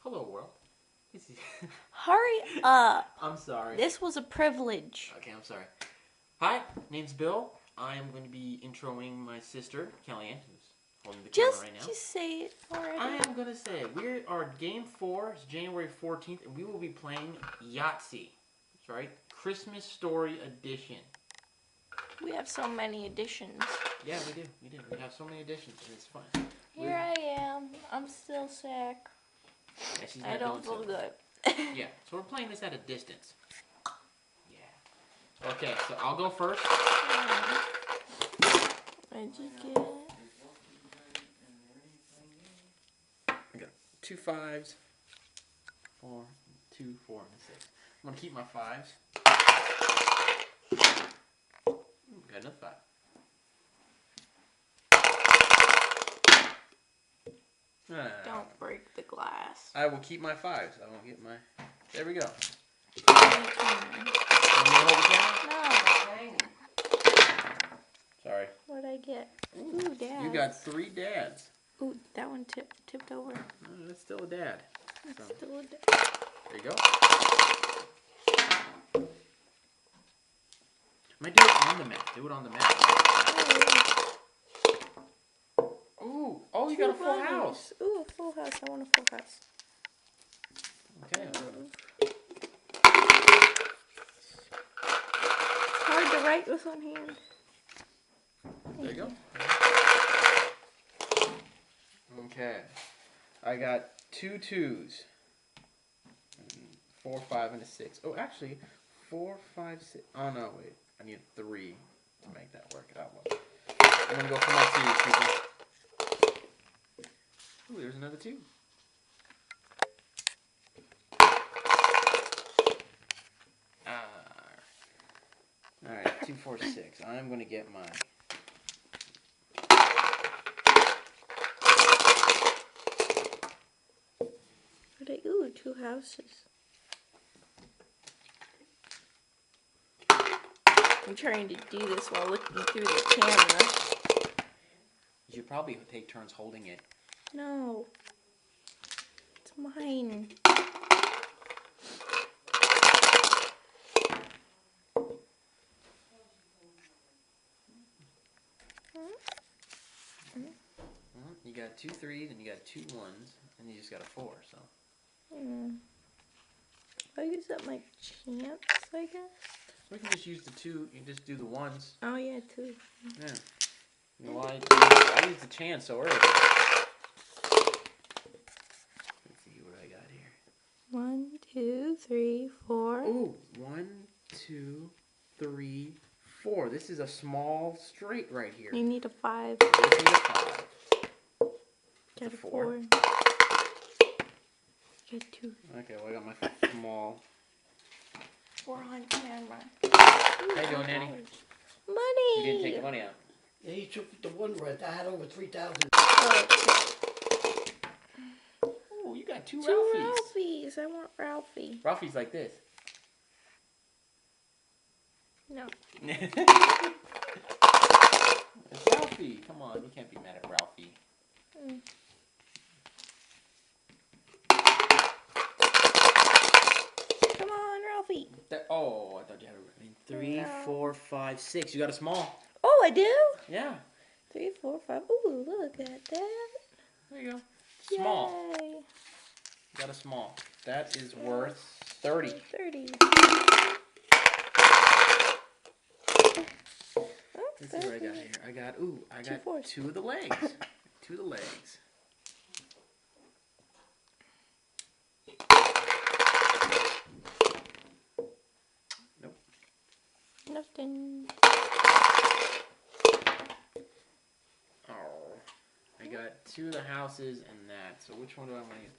Hello, world. Hurry up. I'm sorry. This was a privilege. Okay, I'm sorry. Hi, name's Bill. I am going to be introing my sister, Kellyanne, who's holding the camera right now. Just say it already. I am going to say it. We are Game 4. It's January 14th, and we will be playing Yahtzee. That's right. Christmas Story Edition. We have so many editions. Yeah, we do. We have so many editions, and it's fun. Here I am. I'm still sick. Yeah, she's I not don't doing feel so good. Yeah, so we're playing this at a distance. Yeah. Okay, so I'll go first. What'd you get? I got 2 5s. 4, 2, 4, and 6. I'm going to keep my 5s. Got another 5. Don't break the glass. I will keep my 5s. I won't get my... There we go. No. Sorry. What'd I get? Ooh, dad. You got 3 dads. Ooh, that one tipped over. That's still a dad. That's So, still a dad. there you go. I might do it on the map. Do it on the map. Ooh. Oh, you got a full house. Ooh, a full house. I want a full house. Okay. Hard to write with one hand. There you go. Okay. I got 2 2s. 4, 5, and a 6. Oh, actually, 4, 5, 6. Oh, no, wait. I need 3 to make that work out. I'm going to go for my 2s, people. Ooh, there's another 2. Alright, 2, 4, 6. I'm going to get my... Ooh, 2 houses. I'm trying to do this while looking through the camera. You should probably take turns holding it. No. It's mine. You got 2 3s and you got 2 1s, and you just got a 4, so. I guess that my chance, I guess. We can just use the 2, you can just do the 1s. Oh, yeah, 2. Yeah. You know why? I used the chance so early. Let's see what I got here. 1, 2, 3, 4. Ooh, 1, 2, 3, 4. This is a small straight right here. You need a 5. I just need a 5. Got a 4. 4. Get 2. Okay, well I got my small. 4 on camera. How you doing, Nanny? Money! You didn't take the money out. Yeah, he took the one worth. I had over 3,000. Ooh, you got 2 2 Ralphies. Ralphies. I want Ralphie. Ralphie's like this. No. It's Ralphie. Come on, you can't be mad at Ralphie. Come on, Ralphie. Oh, I thought you had a 3, 4, 5, 6. You got a small. Oh, I do? Yeah. 3, 4, 5. Ooh, look at that. There you go. Small. Yay. Got a small. That is worth 30. 30. Let's see what I got here. I got 4s. 2 of the legs. 2 of the legs. Nope. Nothing. Oh. I got 2 of the houses and that. So which one do I want to use?